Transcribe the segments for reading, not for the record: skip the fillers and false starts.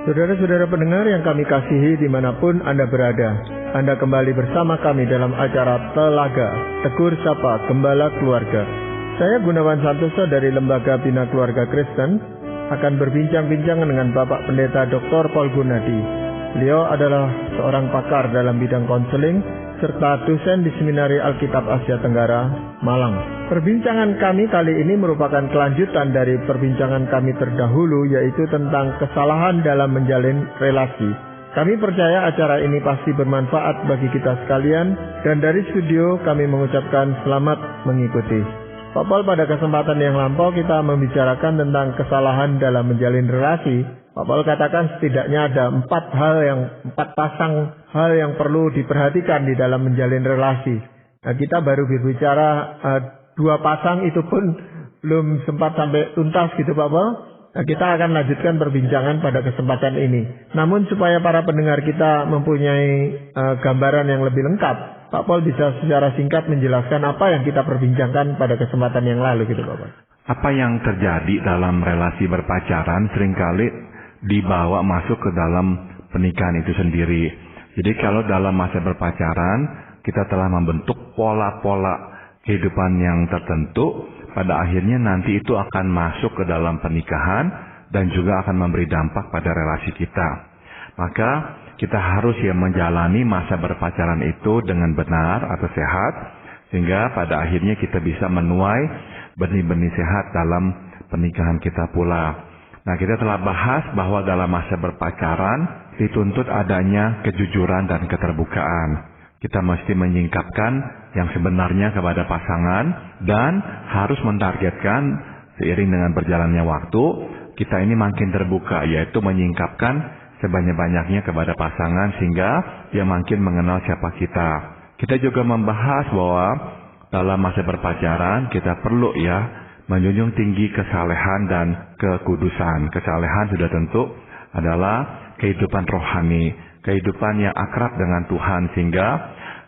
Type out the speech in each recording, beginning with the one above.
Saudara-saudara pendengar yang kami kasihi dimanapun Anda berada, Anda kembali bersama kami dalam acara Telaga, Tegur Sapa Gembala Keluarga. Saya Gunawan Santoso dari Lembaga Bina Keluarga Kristen akan berbincang-bincang dengan Bapak Pendeta Dr. Paul Gunadi. Beliau adalah seorang pakar dalam bidang konseling serta dosen di Seminari Alkitab Asia Tenggara, Malang. Perbincangan kami kali ini merupakan kelanjutan dari perbincangan kami terdahulu, yaitu tentang kesalahan dalam menjalin relasi. Kami percaya acara ini pasti bermanfaat bagi kita sekalian, dan dari studio kami mengucapkan selamat mengikuti. Pak Paul, pada kesempatan yang lampau kita membicarakan tentang kesalahan dalam menjalin relasi. Pak Paul katakan setidaknya ada empat pasang hal yang perlu diperhatikan di dalam menjalin relasi. Nah, kita baru berbicara 2 pasang, itu pun belum sempat sampai tuntas gitu Pak Paul. Nah, kita akan lanjutkan perbincangan pada kesempatan ini. Namun supaya para pendengar kita mempunyai gambaran yang lebih lengkap, Pak Paul bisa secara singkat menjelaskan apa yang kita perbincangkan pada kesempatan yang lalu gitu Pak Paul. Apa yang terjadi dalam relasi berpacaran seringkali dibawa masuk ke dalam pernikahan itu sendiri. Jadi kalau dalam masa berpacaran kita telah membentuk pola-pola kehidupan yang tertentu, pada akhirnya nanti itu akan masuk ke dalam pernikahan dan juga akan memberi dampak pada relasi kita. Maka kita harus menjalani masa berpacaran itu dengan benar atau sehat, sehingga pada akhirnya kita bisa menuai benih-benih sehat dalam pernikahan kita pula. Nah, kita telah bahas bahwa dalam masa berpacaran dituntut adanya kejujuran dan keterbukaan. Kita mesti menyingkapkan yang sebenarnya kepada pasangan dan harus mentargetkan seiring dengan berjalannya waktu, kita ini makin terbuka, yaitu menyingkapkan sebanyak-banyaknya kepada pasangan sehingga dia makin mengenal siapa kita. Kita juga membahas bahwa dalam masa berpacaran kita perlu menjunjung tinggi kesalehan dan kekudusan. Kesalehan sudah tentu adalah kehidupan rohani, kehidupan yang akrab dengan Tuhan sehingga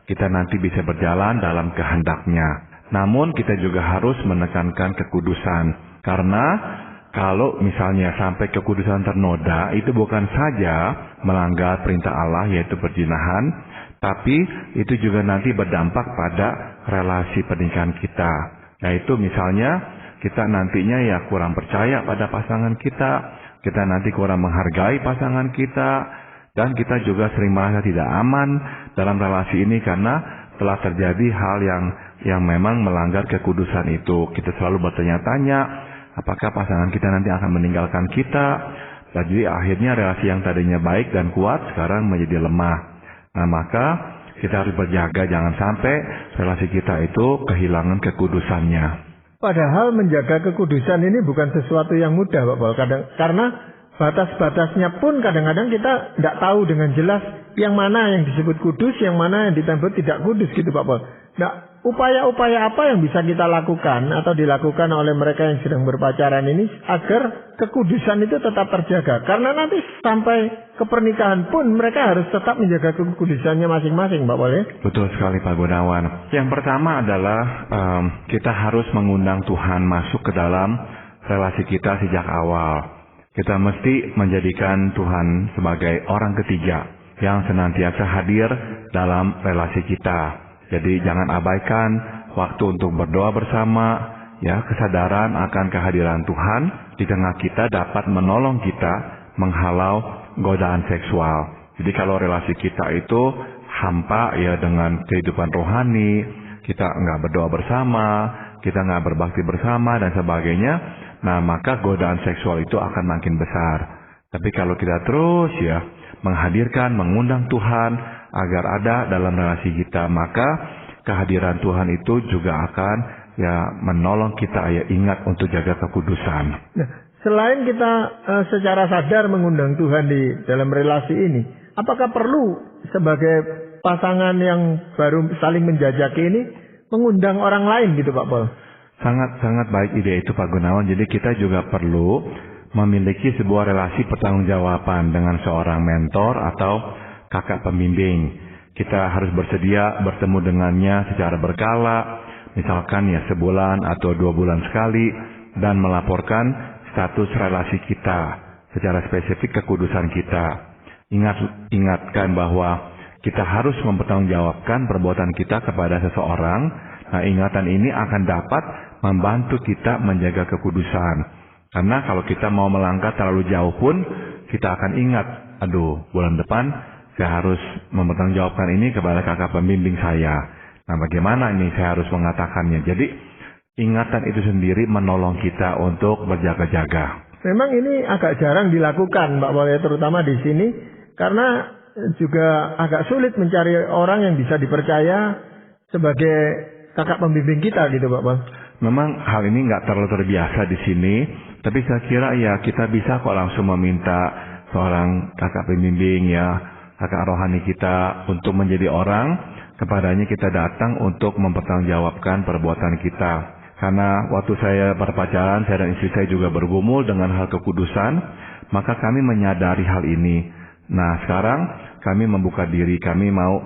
kita nanti bisa berjalan dalam kehendak-Nya. Namun kita juga harus menekankan kekudusan, karena kalau misalnya sampai kekudusan ternoda, itu bukan saja melanggar perintah Allah yaitu perzinahan, tapi itu juga nanti berdampak pada relasi pernikahan kita. Yaitu misalnya kita nantinya kurang percaya pada pasangan kita nanti kurang menghargai pasangan kita, dan kita juga sering merasa tidak aman dalam relasi ini karena telah terjadi hal yang memang melanggar kekudusan itu. Kita selalu bertanya-tanya, apakah pasangan kita nanti akan meninggalkan kita? Dan jadi akhirnya relasi yang tadinya baik dan kuat sekarang menjadi lemah. Nah, maka kita harus berjaga jangan sampai relasi kita itu kehilangan kekudusannya. Padahal menjaga kekudusan ini bukan sesuatu yang mudah Pak Paul. Karena batas-batasnya pun kadang-kadang kita tidak tahu dengan jelas yang mana yang disebut kudus, yang mana yang disebut tidak kudus gitu Pak Paul. Nah, upaya-upaya apa yang bisa kita lakukan atau dilakukan oleh mereka yang sedang berpacaran ini agar kekudusan itu tetap terjaga? Karena nanti sampai ke pernikahan pun mereka harus tetap menjaga kekudusannya masing-masing Pak Paul. Betul sekali Pak Gunawan. Yang pertama adalah kita harus mengundang Tuhan masuk ke dalam relasi kita sejak awal. Kita mesti menjadikan Tuhan sebagai orang ketiga yang senantiasa hadir dalam relasi kita. Jadi jangan abaikan waktu untuk berdoa bersama, kesadaran akan kehadiran Tuhan di tengah kita dapat menolong kita menghalau godaan seksual. Jadi kalau relasi kita itu hampa dengan kehidupan rohani, kita nggak berdoa bersama, kita nggak berbakti bersama dan sebagainya, nah maka godaan seksual itu akan makin besar. Tapi kalau kita terus menghadirkan, mengundang Tuhan agar ada dalam relasi kita, maka kehadiran Tuhan itu juga akan menolong kita ingat untuk jaga kekudusan. Nah, selain kita secara sadar mengundang Tuhan di dalam relasi ini, apakah perlu sebagai pasangan yang baru saling menjajaki ini mengundang orang lain gitu Pak Paul? Sangat baik ide itu Pak Gunawan. Jadi kita juga perlu memiliki sebuah relasi pertanggungjawaban dengan seorang mentor atau kakak pembimbing. Kita harus bersedia bertemu dengannya secara berkala, misalkan sebulan atau 2 bulan sekali, dan melaporkan status relasi kita. secara spesifik kekudusan kita. Ingatkan bahwa kita harus mempertanggungjawabkan perbuatan kita kepada seseorang. Nah, ingatan ini akan dapat membantu kita menjaga kekudusan. Karena kalau kita mau melangkah terlalu jauh pun, kita akan ingat, bulan depan saya harus mempertanggungjawabkan ini kepada kakak pembimbing saya. Nah, bagaimana ini saya harus mengatakannya? Jadi, ingatan itu sendiri menolong kita untuk berjaga-jaga. Memang ini agak jarang dilakukan, Pak Paul, ya, terutama di sini, karena juga agak sulit mencari orang yang bisa dipercaya sebagai kakak pembimbing kita gitu, Pak Paul. Memang hal ini nggak terlalu terbiasa di sini, tapi saya kira ya kita bisa kok langsung meminta seorang kakak pembimbing, ya, kakak rohani kita untuk menjadi orang, kepadanya kita datang untuk mempertanggungjawabkan perbuatan kita. Karena waktu saya berpacaran, saya dan istri saya juga bergumul dengan hal kekudusan, maka kami menyadari hal ini. Nah, sekarang kami membuka diri, kami mau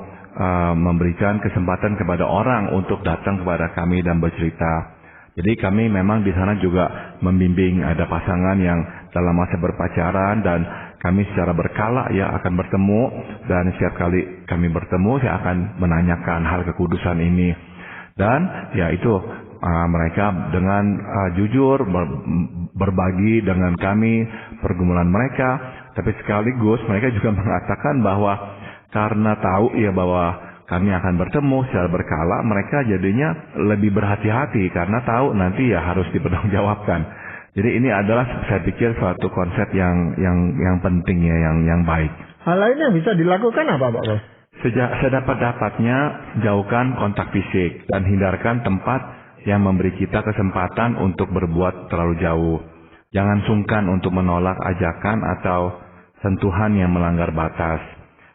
memberikan kesempatan kepada orang untuk datang kepada kami dan bercerita. Jadi kami memang di sana juga membimbing, ada pasangan yang dalam masa berpacaran dan kami secara berkala ya akan bertemu, dan setiap kali kami bertemu saya akan menanyakan hal kekudusan ini. Dan ya itu mereka dengan jujur berbagi dengan kami pergumulan mereka, tapi sekaligus mereka juga mengatakan bahwa karena tahu ya bahwa kami akan bertemu secara berkala, mereka jadinya lebih berhati-hati karena tahu nanti ya harus dipertanggungjawabkan. Jadi ini adalah saya pikir suatu konsep yang penting ya, yang baik. Hal lain yang bisa dilakukan apa, Pak? Sedapat-dapatnya jauhkan kontak fisik dan hindarkan tempat yang memberi kita kesempatan untuk berbuat terlalu jauh. Jangan sungkan untuk menolak ajakan atau sentuhan yang melanggar batas.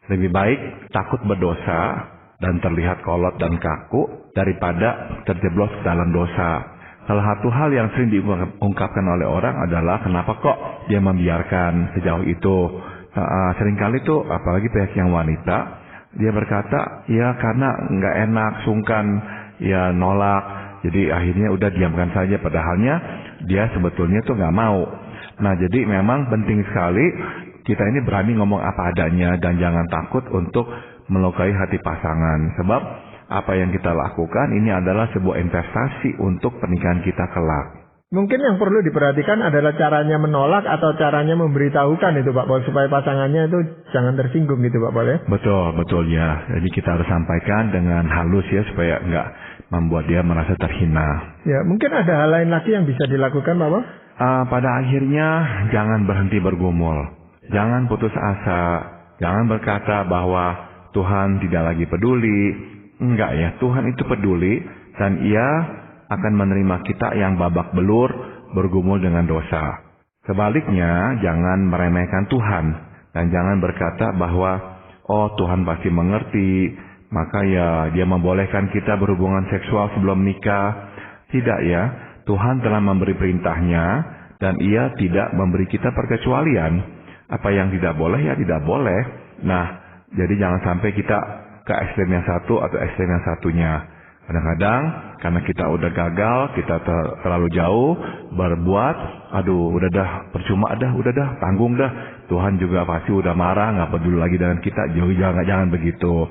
Lebih baik takut berdosa dan terlihat kolot dan kaku daripada terjeblos ke dalam dosa. Salah satu hal yang sering diungkapkan oleh orang adalah kenapa kok dia membiarkan sejauh itu. Seringkali tuh apalagi pihak yang wanita, dia berkata ya karena nggak enak, sungkan, ya nolak. Jadi akhirnya udah diamkan saja, padahalnya dia sebetulnya tuh nggak mau. Nah, jadi memang penting sekali kita ini berani ngomong apa adanya dan jangan takut untuk melukai hati pasangan. Sebab apa yang kita lakukan ini adalah sebuah investasi untuk pernikahan kita kelak. Mungkin yang perlu diperhatikan adalah caranya menolak atau caranya memberitahukan itu, Pak Paul, supaya pasangannya itu jangan tersinggung gitu, Pak Paul, ya. Betul ya. Jadi kita harus sampaikan dengan halus ya supaya nggak membuat dia merasa terhina. Ya, mungkin ada hal lain lagi yang bisa dilakukan, Pak Paul? Pada akhirnya jangan berhenti bergumul. Jangan putus asa. Jangan berkata bahwa Tuhan tidak lagi peduli. Enggak ya, Tuhan itu peduli dan Ia akan menerima kita yang babak belur bergumul dengan dosa. Sebaliknya, jangan meremehkan Tuhan dan jangan berkata bahwa oh Tuhan pasti mengerti, maka ya Dia membolehkan kita berhubungan seksual sebelum nikah. Tidak ya, Tuhan telah memberi perintahnya dan Ia tidak memberi kita perkecualian. Apa yang tidak boleh ya tidak boleh. Nah, jadi jangan sampai kita ke ekstrem yang satu atau ekstrem yang satunya. Kadang-kadang karena kita udah gagal, kita terlalu jauh berbuat, udah dah percuma dah, udah dah tanggung dah. Tuhan juga pasti udah marah, nggak peduli lagi dengan kita. Jangan begitu.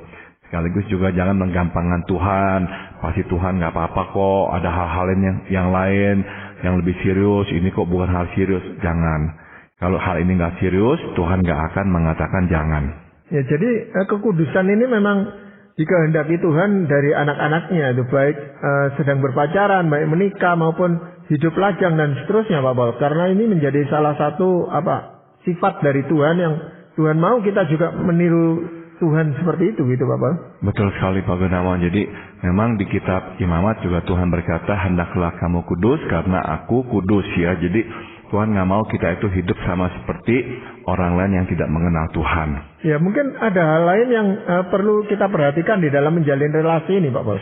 Sekaligus juga jangan menggampangkan Tuhan. Pasti Tuhan nggak apa-apa kok. Ada hal-hal yang lain yang lebih serius. Ini kok bukan hal serius. Jangan. Kalau hal ini nggak serius, Tuhan nggak akan mengatakan jangan. Ya, jadi kekudusan ini memang dikehendaki Tuhan dari anak-anaknya, itu baik sedang berpacaran, baik menikah maupun hidup lajang dan seterusnya, Pak Paul. Karena ini menjadi salah satu sifat dari Tuhan yang Tuhan mau kita juga meniru Tuhan seperti itu, gitu, Pak Paul. Betul sekali, Pak Gunawan. Jadi memang di kitab Imamat juga Tuhan berkata, hendaklah kamu kudus karena aku kudus, ya. Jadi Tuhan nggak mau kita itu hidup sama seperti orang lain yang tidak mengenal Tuhan. Ya, mungkin ada hal lain yang perlu kita perhatikan di dalam menjalin relasi ini, Pak Paul.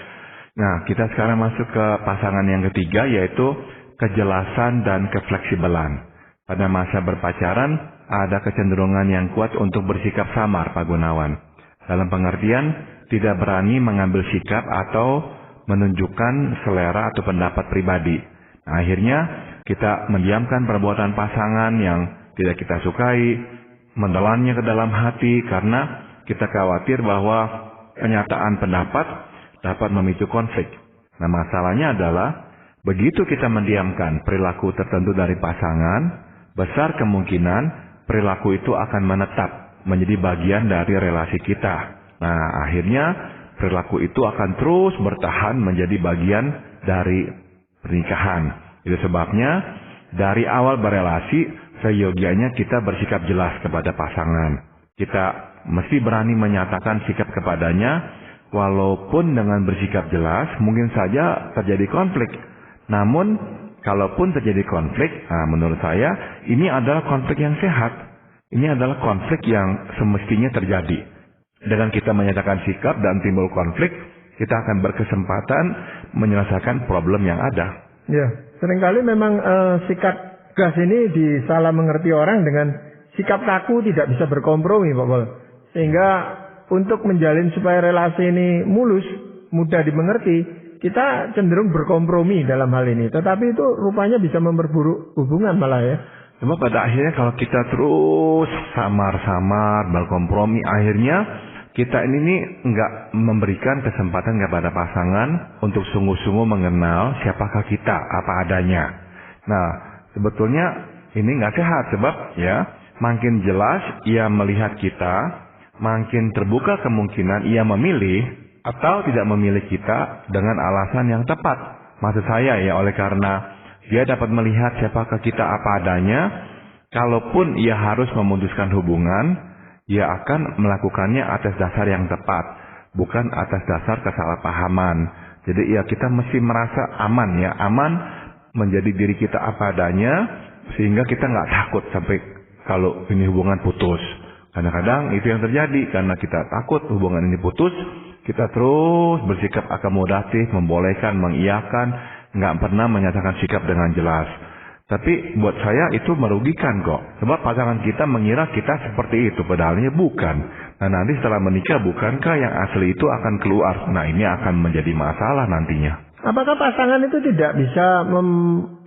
Nah, kita sekarang masuk ke pasangan yang ketiga, yaitu kejelasan dan kefleksibelan. Pada masa berpacaran, ada kecenderungan yang kuat untuk bersikap samar, Pak Gunawan. Dalam pengertian, tidak berani mengambil sikap atau menunjukkan selera atau pendapat pribadi. Nah, akhirnya kita mendiamkan perbuatan pasangan yang tidak kita sukai, menelannya ke dalam hati karena kita khawatir bahwa penyataan pendapat dapat memicu konflik. Nah, masalahnya adalah begitu kita mendiamkan perilaku tertentu dari pasangan, besar kemungkinan perilaku itu akan menetap menjadi bagian dari relasi kita. Nah, akhirnya perilaku itu akan terus bertahan menjadi bagian dari pernikahan. Itu sebabnya dari awal berelasi seyogianya kita bersikap jelas kepada pasangan. Kita mesti berani menyatakan sikap kepadanya, walaupun dengan bersikap jelas mungkin saja terjadi konflik. Namun kalaupun terjadi konflik, menurut saya ini adalah konflik yang sehat. Ini adalah konflik yang semestinya terjadi. Dengan kita menyatakan sikap dan timbul konflik, kita akan berkesempatan menyelesaikan problem yang ada. Ya, seringkali memang sikap gas ini disalah mengerti orang dengan sikap kaku, tidak bisa berkompromi, Pak Pol. Sehingga untuk menjalin supaya relasi ini mulus, mudah dimengerti, kita cenderung berkompromi dalam hal ini. Tetapi itu rupanya bisa memperburuk hubungan malah ya. Cuma pada akhirnya kalau kita terus samar-samar berkompromi, akhirnya kita ini nggak memberikan kesempatan kepada pasangan untuk sungguh-sungguh mengenal siapakah kita, apa adanya. Nah, sebetulnya ini nggak sehat sebab ya makin jelas ia melihat kita, makin terbuka kemungkinan ia memilih atau tidak memilih kita dengan alasan yang tepat. Maksud saya ya, oleh karena dia dapat melihat siapakah kita apa adanya, kalaupun ia harus memutuskan hubungan, ia akan melakukannya atas dasar yang tepat, bukan atas dasar kesalahpahaman. Jadi ya kita mesti merasa aman ya, aman menjadi diri kita apa adanya, sehingga kita nggak takut sampai kalau ini hubungan putus. Kadang-kadang itu yang terjadi, karena kita takut hubungan ini putus, kita terus bersikap akomodatif, membolehkan, mengiyakan, nggak pernah menyatakan sikap dengan jelas. Tapi buat saya itu merugikan kok. Sebab pasangan kita mengira kita seperti itu, padahalnya bukan. Nah, nanti setelah menikah, bukankah yang asli itu akan keluar? Nah, ini akan menjadi masalah nantinya. Apakah pasangan itu tidak bisa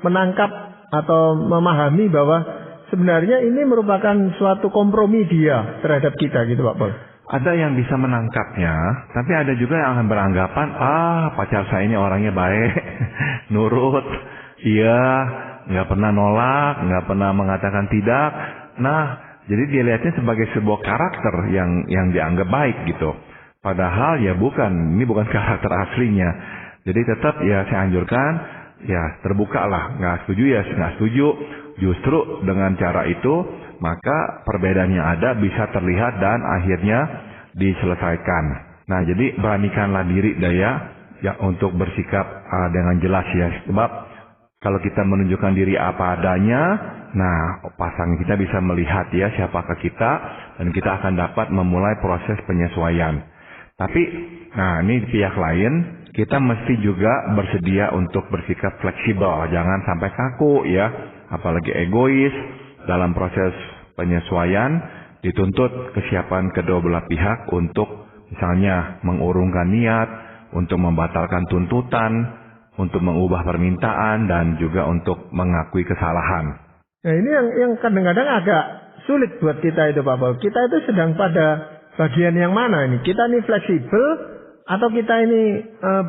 menangkap atau memahami bahwa sebenarnya ini merupakan suatu kompromi dia terhadap kita gitu Pak Pol? Ada yang bisa menangkapnya, tapi ada juga yang akan beranggapan, pacar saya ini orangnya baik, nurut, iya, nggak pernah nolak, nggak pernah mengatakan tidak. Nah, jadi dia lihatnya sebagai sebuah karakter yang dianggap baik gitu. Padahal ya bukan, ini bukan karakter aslinya. Jadi tetap ya saya anjurkan, ya terbuka lah, nggak setuju ya nggak setuju. Justru dengan cara itu, maka perbedaan yang ada bisa terlihat dan akhirnya diselesaikan. Nah, jadi beranikanlah diri daya ya untuk bersikap dengan jelas ya. Sebab kalau kita menunjukkan diri apa adanya, nah pasangan kita bisa melihat ya siapakah kita, dan kita akan dapat memulai proses penyesuaian. Tapi, nah ini di pihak lain, kita mesti juga bersedia untuk bersikap fleksibel, jangan sampai kaku ya, apalagi egois. Dalam proses penyesuaian dituntut kesiapan kedua belah pihak untuk misalnya mengurungkan niat, untuk membatalkan tuntutan, untuk mengubah permintaan, dan juga untuk mengakui kesalahan. Nah, ini yang kadang-kadang agak sulit buat kita itu Pak Pol. Kita itu sedang pada bagian yang mana ini? Kita ini fleksibel atau kita ini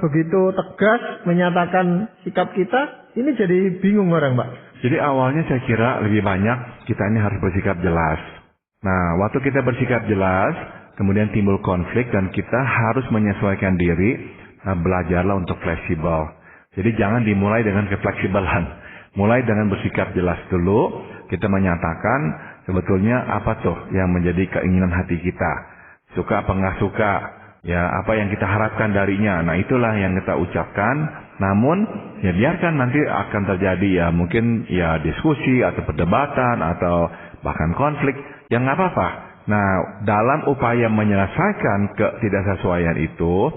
begitu tegas menyatakan sikap kita? Ini jadi bingung orang Pak. Jadi awalnya saya kira lebih banyak kita ini harus bersikap jelas. Nah, waktu kita bersikap jelas, kemudian timbul konflik dan kita harus menyesuaikan diri, belajarlah untuk fleksibel. Jadi jangan dimulai dengan kefleksibelan. Mulai dengan bersikap jelas dulu, kita menyatakan sebetulnya apa tuh yang menjadi keinginan hati kita. Suka apa nggak suka, ya apa yang kita harapkan darinya. Nah, itulah yang kita ucapkan. Namun, ya biarkan nanti akan terjadi ya mungkin ya diskusi atau perdebatan atau bahkan konflik. Ya nggak apa-apa. Nah, dalam upaya menyelesaikan ketidaksesuaian itu,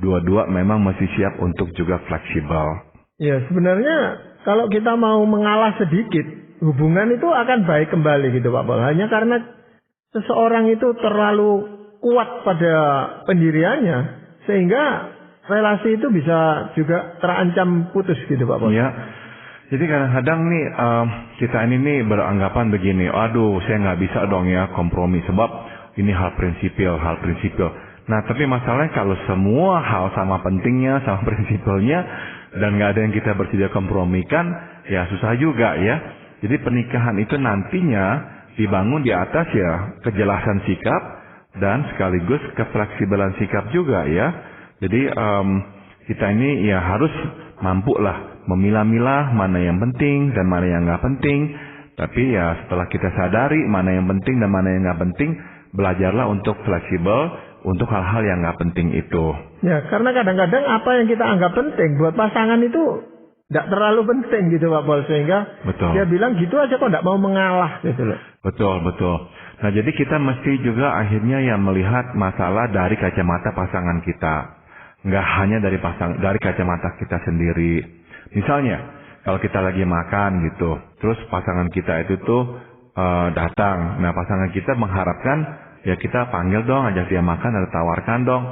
dua-dua memang mesti siap untuk juga fleksibel. Ya, sebenarnya kalau kita mau mengalah sedikit, hubungan itu akan baik kembali gitu Pak Pol. Hanya karena seseorang itu terlalu kuat pada pendiriannya, sehingga relasi itu bisa juga terancam putus gitu Pak Pol. Ya, Jadi kadang-kadang nih kita ini nih beranggapan begini, aduh saya nggak bisa dong ya kompromi sebab ini hal prinsipil. Nah tapi masalahnya kalau semua hal sama pentingnya, sama prinsipilnya, dan nggak ada yang kita bersedia kompromikan, ya susah juga ya. Jadi pernikahan itu nantinya dibangun di atas ya kejelasan sikap dan sekaligus kefleksibelan sikap juga ya. Jadi kita ini ya harus mampu lah memilah-milah mana yang penting dan mana yang nggak penting. Tapi ya setelah kita sadari mana yang penting dan mana yang nggak penting, belajarlah untuk fleksibel untuk hal-hal yang nggak penting itu. Ya, karena kadang-kadang apa yang kita anggap penting buat pasangan itu tidak terlalu penting gitu Pak Pol, sehingga Betul. dia bilang gitu aja kok tidak mau mengalah gitu loh. Betul. Nah jadi kita mesti juga akhirnya ya melihat masalah dari kacamata pasangan kita, nggak hanya dari kacamata kita sendiri. Misalnya kalau kita lagi makan gitu, terus pasangan kita itu tuh datang. Nah pasangan kita mengharapkan ya kita panggil dong, ajak dia makan atau tawarkan dong.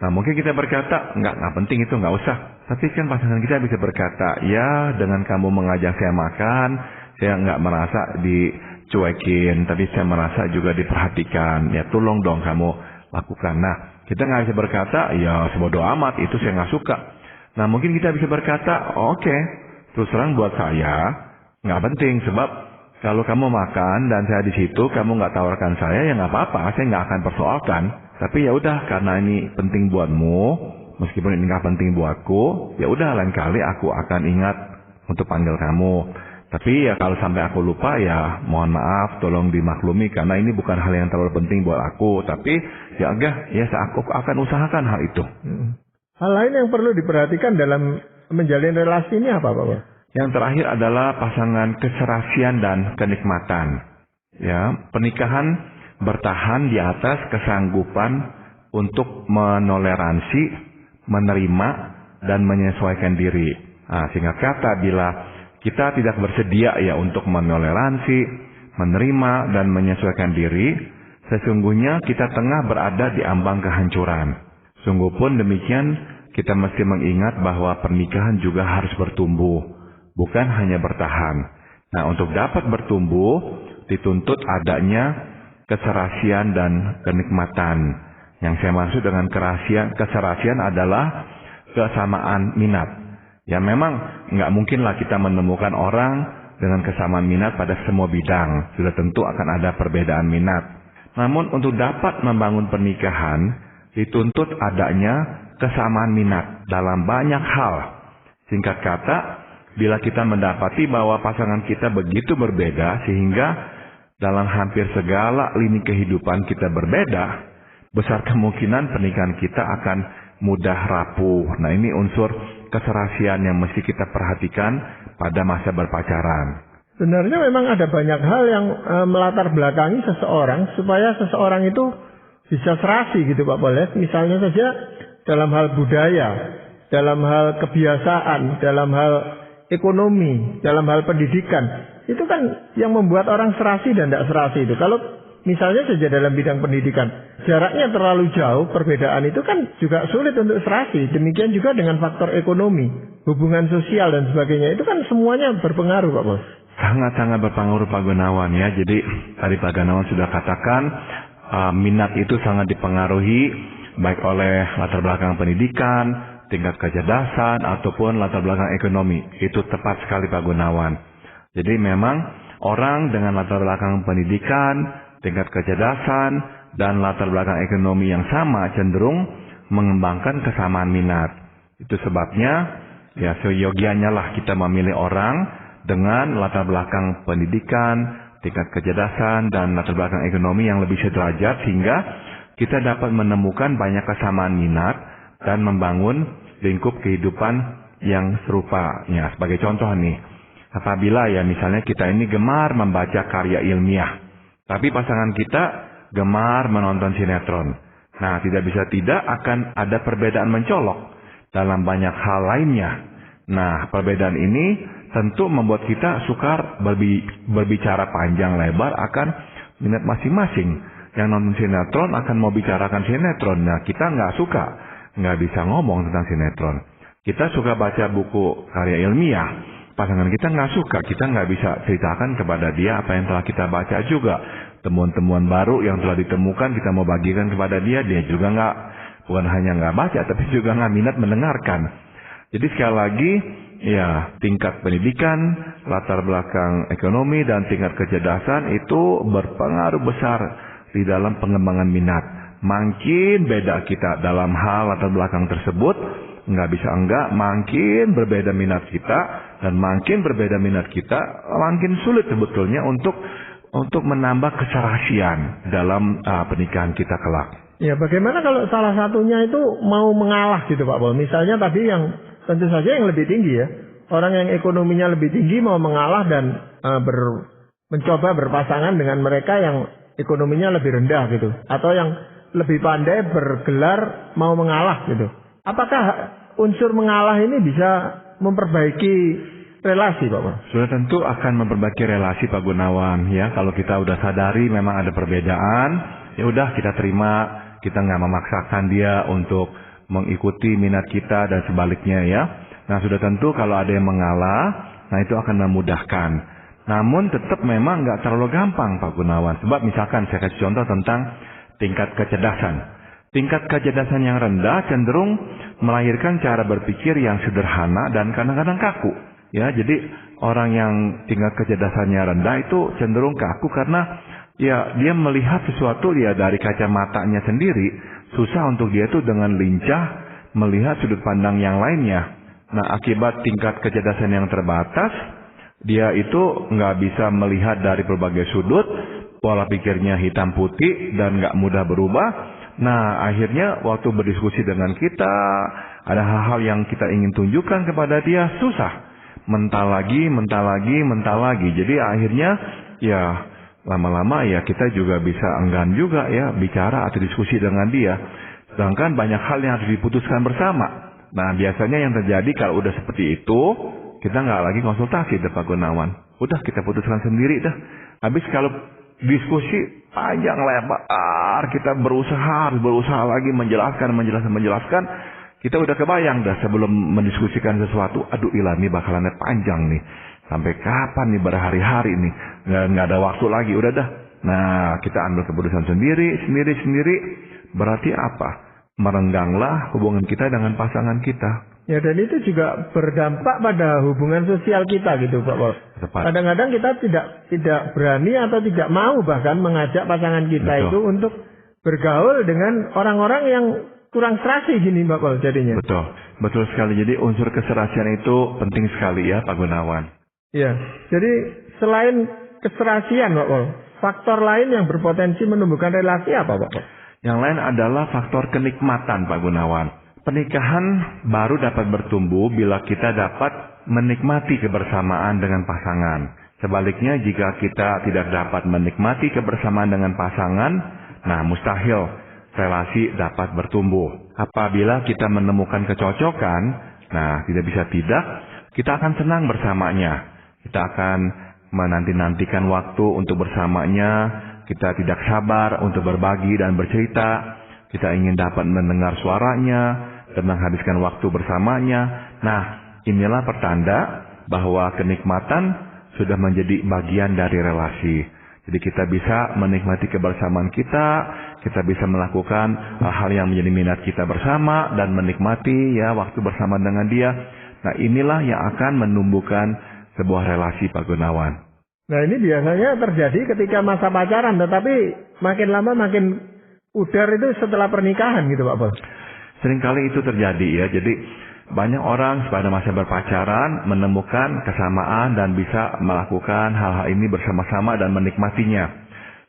Nah mungkin kita berkata nggak penting itu, nggak usah. Tapi kan pasangan kita bisa berkata, ya dengan kamu mengajak saya makan, saya nggak merasa dicuekin, tapi saya merasa juga diperhatikan. Ya tolong dong kamu lakukan. Nah kita nggak bisa berkata, ya sebodoh amat itu saya nggak suka. Nah mungkin kita bisa berkata, oke, terus terang buat saya nggak penting sebab kalau kamu makan dan saya di situ, kamu nggak tawarkan saya, ya nggak apa-apa, saya nggak akan persoalkan. Tapi ya udah, karena ini penting buatmu, meskipun ini nggak penting buatku, ya udah lain kali aku akan ingat untuk panggil kamu. Tapi ya kalau sampai aku lupa, ya mohon maaf, tolong dimaklumi karena ini bukan hal yang terlalu penting buat aku. Tapi ya enggak, ya aku akan usahakan hal itu. Hal lain yang perlu diperhatikan dalam menjalin relasi ini apa Pak? Yang terakhir adalah pasangan keserasian dan kenikmatan. Ya, pernikahan bertahan di atas kesanggupan untuk menoleransi, menerima, dan menyesuaikan diri. Nah, singkat kata, bila kita tidak bersedia ya untuk menoleransi, menerima, dan menyesuaikan diri, sesungguhnya kita tengah berada di ambang kehancuran. Sungguh pun demikian, kita mesti mengingat bahwa pernikahan juga harus bertumbuh, bukan hanya bertahan. Nah, untuk dapat bertumbuh, dituntut adanya keserasian dan kenikmatan. Yang saya maksud dengan keserasian adalah kesamaan minat. Ya memang nggak mungkinlah kita menemukan orang dengan kesamaan minat pada semua bidang. Sudah tentu akan ada perbedaan minat. Namun untuk dapat membangun pernikahan, dituntut adanya kesamaan minat dalam banyak hal. Singkat kata, bila kita mendapati bahwa pasangan kita begitu berbeda sehingga dalam hampir segala lini kehidupan kita berbeda, besar kemungkinan pernikahan kita akan mudah rapuh. Nah ini unsur keserasian yang mesti kita perhatikan pada masa berpacaran. Sebenarnya memang ada banyak hal yang melatar belakangi seseorang supaya seseorang itu bisa serasi gitu Pak Poles. Misalnya saja dalam hal budaya, dalam hal kebiasaan, dalam hal ekonomi, dalam hal pendidikan. Itu kan yang membuat orang serasi dan tidak serasi itu. Kalau misalnya saja dalam bidang pendidikan, jaraknya terlalu jauh, perbedaan itu kan juga sulit untuk serasi. Demikian juga dengan faktor ekonomi, hubungan sosial dan sebagainya. Itu kan semuanya berpengaruh Pak Bos. Sangat-sangat berpengaruh Pak Gunawan ya. Jadi tadi Pak Gunawan sudah katakan, minat itu sangat dipengaruhi baik oleh latar belakang pendidikan, tingkat kecerdasan, ataupun latar belakang ekonomi. Itu tepat sekali Pak Gunawan. Jadi memang orang dengan latar belakang pendidikan, tingkat kecerdasan, dan latar belakang ekonomi yang sama cenderung mengembangkan kesamaan minat. Itu sebabnya ya seyogianya lah kita memilih orang dengan latar belakang pendidikan, tingkat kecerdasan, dan latar belakang ekonomi yang lebih sederajat sehingga kita dapat menemukan banyak kesamaan minat dan membangun lingkup kehidupan yang serupa. Ya, sebagai contoh nih, apabila ya misalnya kita ini gemar membaca karya ilmiah, tapi pasangan kita gemar menonton sinetron. Nah, tidak bisa tidak akan ada perbedaan mencolok dalam banyak hal lainnya. Nah, perbedaan ini tentu membuat kita sukar berbicara panjang lebar akan minat masing-masing. Yang nonton sinetron akan mau bicarakan sinetron. Nah, kita nggak suka, nggak bisa ngomong tentang sinetron. Kita suka baca buku karya ilmiah, pasangan kita nggak suka, kita nggak bisa ceritakan kepada dia apa yang telah kita baca juga. Temuan-temuan baru yang telah ditemukan kita mau bagikan kepada dia, dia juga nggak, bukan hanya nggak baca, tapi juga nggak minat mendengarkan. Jadi sekali lagi, ya tingkat pendidikan, latar belakang ekonomi, dan tingkat kecerdasan itu berpengaruh besar di dalam pengembangan minat. Makin beda kita dalam hal latar belakang tersebut, nggak bisa enggak, makin berbeda minat kita, dan makin berbeda minat kita, makin sulit sebetulnya untuk menambah keserasian dalam pernikahan kita kelak. Ya, bagaimana kalau salah satunya itu mau mengalah gitu Pak Paul? Misalnya tadi yang tentu saja yang lebih tinggi ya, orang yang ekonominya lebih tinggi mau mengalah dan mencoba berpasangan dengan mereka yang ekonominya lebih rendah gitu, atau yang lebih pandai bergelar mau mengalah gitu. Apakah unsur mengalah ini bisa memperbaiki relasi Pak Paul? Sudah tentu akan memperbaiki relasi Pak Gunawan ya. Kalau kita udah sadari memang ada perbedaan, ya udah kita terima, kita nggak memaksakan dia untuk mengikuti minat kita dan sebaliknya ya. Nah sudah tentu kalau ada yang mengalah, nah itu akan memudahkan. Namun tetap memang nggak terlalu gampang Pak Gunawan. Sebab misalkan saya kasih contoh tentang tingkat kecerdasan. Tingkat kecerdasan yang rendah cenderung melahirkan cara berpikir yang sederhana dan kadang-kadang kaku. Ya, jadi orang yang tingkat kecerdasannya rendah itu cenderung kaku karena ya dia melihat sesuatu ya dari kacamatanya sendiri, susah untuk dia itu dengan lincah melihat sudut pandang yang lainnya. Nah, akibat tingkat kecerdasan yang terbatas, dia itu nggak bisa melihat dari berbagai sudut, pola pikirnya hitam putih dan nggak mudah berubah. Nah, akhirnya waktu berdiskusi dengan kita, ada hal-hal yang kita ingin tunjukkan kepada dia, susah. Mental lagi. Jadi akhirnya ya lama-lama ya kita juga bisa enggan juga ya bicara atau diskusi dengan dia. Sedangkan banyak hal yang harus diputuskan bersama. Nah, biasanya yang terjadi kalau udah seperti itu, kita nggak lagi konsultasi Pak Gunawan. Udah kita putuskan sendiri dah. Habis kalau diskusi panjang lebar, kita berusaha lagi menjelaskan. Kita udah kebayang dah sebelum mendiskusikan sesuatu, aduh ilah nih bakalannya panjang nih. Sampai kapan nih, berhari-hari nih. Nggak ada waktu lagi, udah dah. Nah, kita ambil keputusan sendiri. Berarti apa? Merengganglah hubungan kita dengan pasangan kita. Ya, dan itu juga berdampak pada hubungan sosial kita gitu Pak Paul. Kadang-kadang kita tidak berani atau tidak mau bahkan mengajak pasangan kita itu untuk bergaul dengan orang-orang yang kurang serasi gini Pak Paul jadinya. Betul sekali. Jadi unsur keserasian itu penting sekali ya Pak Gunawan. Ya, jadi selain keserasian Pak Paul, faktor lain yang berpotensi menumbuhkan relasi apa Pak Paul? Yang lain adalah faktor kenikmatan Pak Gunawan. Pernikahan baru dapat bertumbuh bila kita dapat menikmati kebersamaan dengan pasangan. Sebaliknya jika kita tidak dapat menikmati kebersamaan dengan pasangan, nah mustahil relasi dapat bertumbuh. Apabila kita menemukan kecocokan, nah tidak, kita akan senang bersamanya. Kita akan menanti-nantikan waktu untuk bersamanya. Kita tidak sabar untuk berbagi dan bercerita. Kita ingin dapat mendengar suaranya dan menghabiskan waktu bersamanya. Nah, inilah pertanda bahwa kenikmatan sudah menjadi bagian dari relasi. Jadi kita bisa menikmati kebersamaan kita bisa melakukan hal yang menjadi minat kita bersama dan menikmati ya waktu bersama dengan dia. Nah, inilah yang akan menumbuhkan sebuah relasi Pak Gunawan. Nah, ini biasanya terjadi ketika masa pacaran, tetapi makin lama makin pudar itu setelah pernikahan gitu Pak Paul. Seringkali itu terjadi ya. Jadi banyak orang pada masa berpacaran menemukan kesamaan dan bisa melakukan hal-hal ini bersama-sama dan menikmatinya.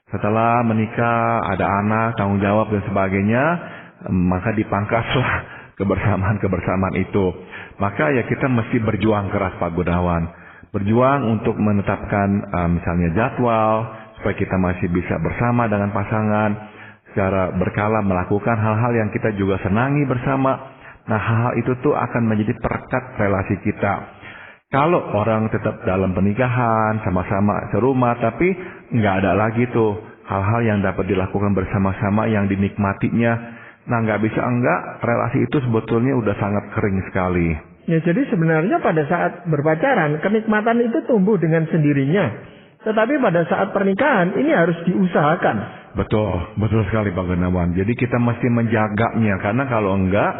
Setelah menikah, ada anak, tanggung jawab dan sebagainya, maka dipangkaslah kebersamaan itu. Maka ya kita mesti berjuang keras Pak Gunawan. Berjuang untuk menetapkan misalnya jadwal, supaya kita masih bisa bersama dengan pasangan, secara berkala melakukan hal-hal yang kita juga senangi bersama. Nah, hal-hal itu tuh akan menjadi perekat relasi kita. Kalau orang tetap dalam pernikahan, sama-sama serumah, tapi nggak ada lagi tuh hal-hal yang dapat dilakukan bersama-sama yang dinikmatinya. Nah, nggak bisa enggak, relasi itu sebetulnya udah sangat kering sekali. Ya, jadi sebenarnya pada saat berpacaran, kenikmatan itu tumbuh dengan sendirinya. Tetapi pada saat pernikahan, ini harus diusahakan. Betul sekali Pak Gunawan. Jadi kita mesti menjaganya, karena kalau enggak,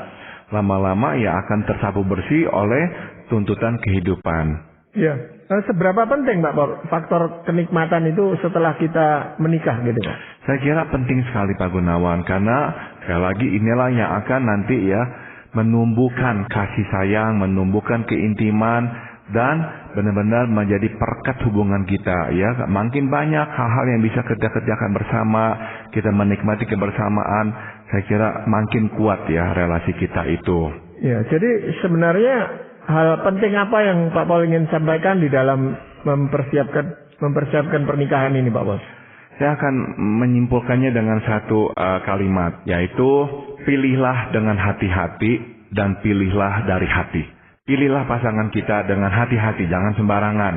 lama-lama ya akan tersapu bersih oleh tuntutan kehidupan. Ya, seberapa penting Pak Paul faktor kenikmatan itu setelah kita menikah gitu Pak? Saya kira penting sekali Pak Gunawan, karena sekali lagi inilah yang akan nanti ya menumbuhkan kasih sayang, menumbuhkan keintiman, dan benar-benar menjadi perekat hubungan kita ya. Makin banyak hal-hal yang bisa kita kerjakan bersama, kita menikmati kebersamaan, saya kira makin kuat ya relasi kita itu. Ya, jadi sebenarnya hal penting apa yang Pak Paul ingin sampaikan di dalam mempersiapkan pernikahan ini Pak Paul? Saya akan menyimpulkannya dengan satu kalimat, yaitu pilihlah dengan hati-hati dan pilihlah dari hati. Pilihlah pasangan kita dengan hati-hati, jangan sembarangan.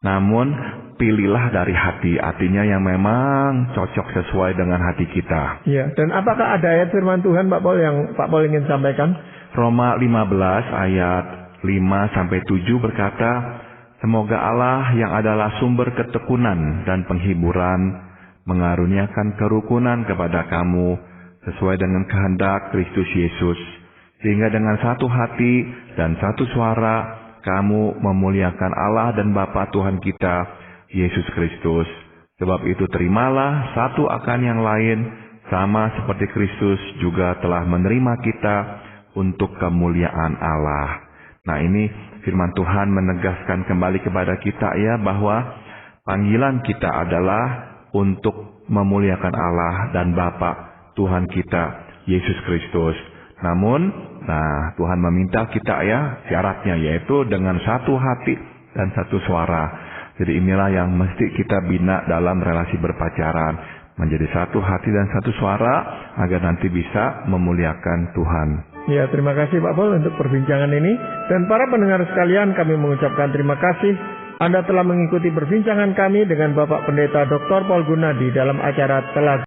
Namun, pilihlah dari hati, artinya yang memang cocok sesuai dengan hati kita. Ya, dan apakah ada ayat firman Tuhan Pak Paul yang Pak Paul ingin sampaikan? Roma 15 ayat 5-7 berkata, semoga Allah yang adalah sumber ketekunan dan penghiburan, mengaruniakan kerukunan kepada kamu, sesuai dengan kehendak Kristus Yesus, sehingga dengan satu hati dan satu suara, kamu memuliakan Allah dan Bapa Tuhan kita, Yesus Kristus. Sebab itu terimalah satu akan yang lain, sama seperti Kristus juga telah menerima kita untuk kemuliaan Allah. Nah, ini firman Tuhan menegaskan kembali kepada kita ya, bahwa panggilan kita adalah untuk memuliakan Allah dan Bapa Tuhan kita, Yesus Kristus. Namun, Tuhan meminta kita ya, syaratnya yaitu dengan satu hati dan satu suara. Jadi inilah yang mesti kita bina dalam relasi berpacaran, menjadi satu hati dan satu suara agar nanti bisa memuliakan Tuhan. Ya, terima kasih Pak Paul untuk perbincangan ini. Dan para pendengar sekalian, kami mengucapkan terima kasih Anda telah mengikuti perbincangan kami dengan Bapak Pendeta Dr. Paul Gunadi dalam acara Telaga.